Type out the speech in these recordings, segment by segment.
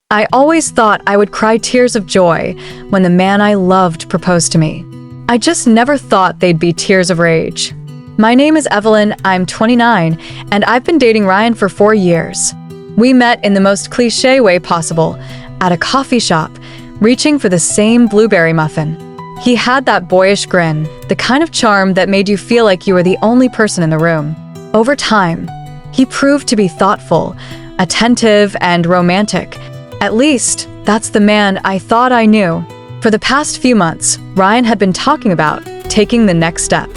I always thought I would cry tears of joy when the man I loved proposed to me. I just never thought they'd be tears of rage. My name is Evelyn, I'm 29, and I've been dating Ryan for 4 years. We met in the most cliché way possible, at a coffee shop, reaching for the same blueberry muffin. He had that boyish grin, the kind of charm that made you feel like you were the only person in the room. Over time, he proved to be thoughtful, attentive, and romantic. At least, that's the man I thought I knew. For the past few months, Ryan had been talking about taking the next step.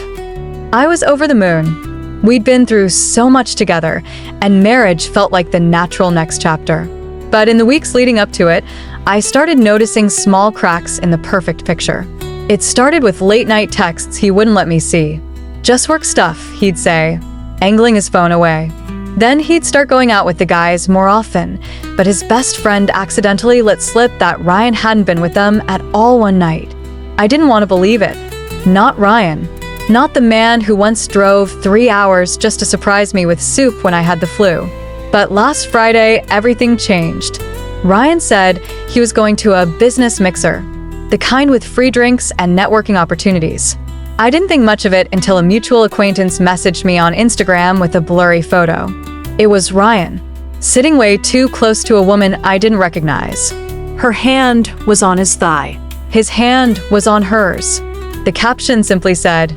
I was over the moon. We'd been through so much together, and marriage felt like the natural next chapter. But in the weeks leading up to it, I started noticing small cracks in the perfect picture. It started with late-night texts he wouldn't let me see. "Just work stuff," he'd say, angling his phone away. Then he'd start going out with the guys more often, but his best friend accidentally let slip that Ryan hadn't been with them at all one night. I didn't want to believe it. Not Ryan. Not the man who once drove 3 hours just to surprise me with soup when I had the flu. But last Friday, everything changed. Ryan said he was going to a business mixer, the kind with free drinks and networking opportunities. I didn't think much of it until a mutual acquaintance messaged me on Instagram with a blurry photo. It was Ryan, sitting way too close to a woman I didn't recognize. Her hand was on his thigh. His hand was on hers. The caption simply said,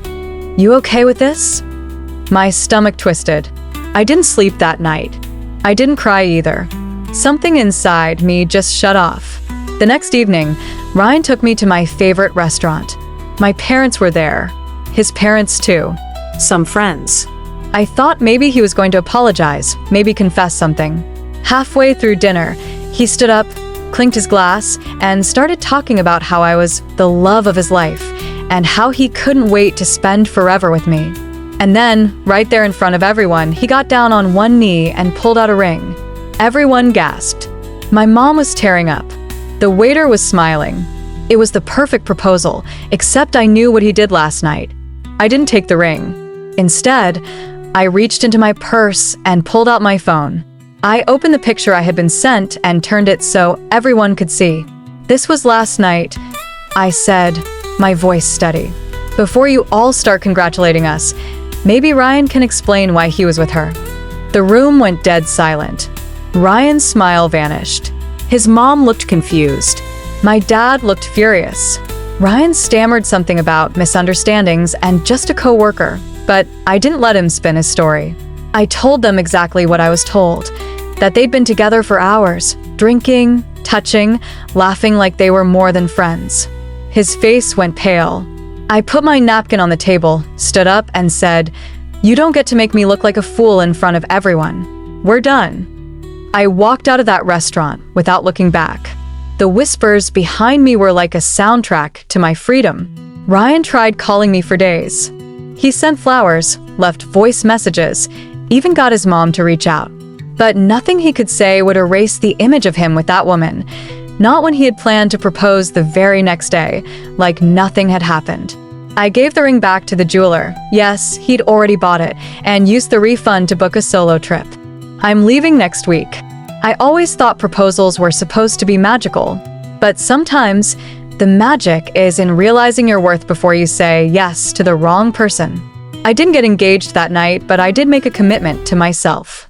"You okay with this?" My stomach twisted. I didn't sleep that night. I didn't cry either. Something inside me just shut off. The next evening, Ryan took me to my favorite restaurant. My parents were there. His parents too. Some friends. I thought maybe he was going to apologize, maybe confess something. Halfway through dinner, he stood up, clinked his glass, and started talking about how I was the love of his life and how he couldn't wait to spend forever with me. And then, right there in front of everyone, he got down on one knee and pulled out a ring. Everyone gasped. My mom was tearing up. The waiter was smiling. It was the perfect proposal, except I knew what he did last night. I didn't take the ring. Instead, I reached into my purse and pulled out my phone. I opened the picture I had been sent and turned it so everyone could see. "This was last night," I said, my voice steady. "Before you all start congratulating us, maybe Ryan can explain why he was with her." The room went dead silent. Ryan's smile vanished. His mom looked confused. My dad looked furious. Ryan stammered something about misunderstandings and just a coworker, but I didn't let him spin his story. I told them exactly what I was told, that they'd been together for hours, drinking, touching, laughing like they were more than friends. His face went pale. I put my napkin on the table, stood up, and said, "You don't get to make me look like a fool in front of everyone. We're done." I walked out of that restaurant without looking back. The whispers behind me were like a soundtrack to my freedom. Ryan tried calling me for days. He sent flowers, left voice messages, even got his mom to reach out. But nothing he could say would erase the image of him with that woman. Not when he had planned to propose the very next day, like nothing had happened. I gave the ring back to the jeweler. Yes, he'd already bought it, and used the refund to book a solo trip. I'm leaving next week. I always thought proposals were supposed to be magical, but sometimes the magic is in realizing your worth before you say yes to the wrong person. I didn't get engaged that night, but I did make a commitment to myself.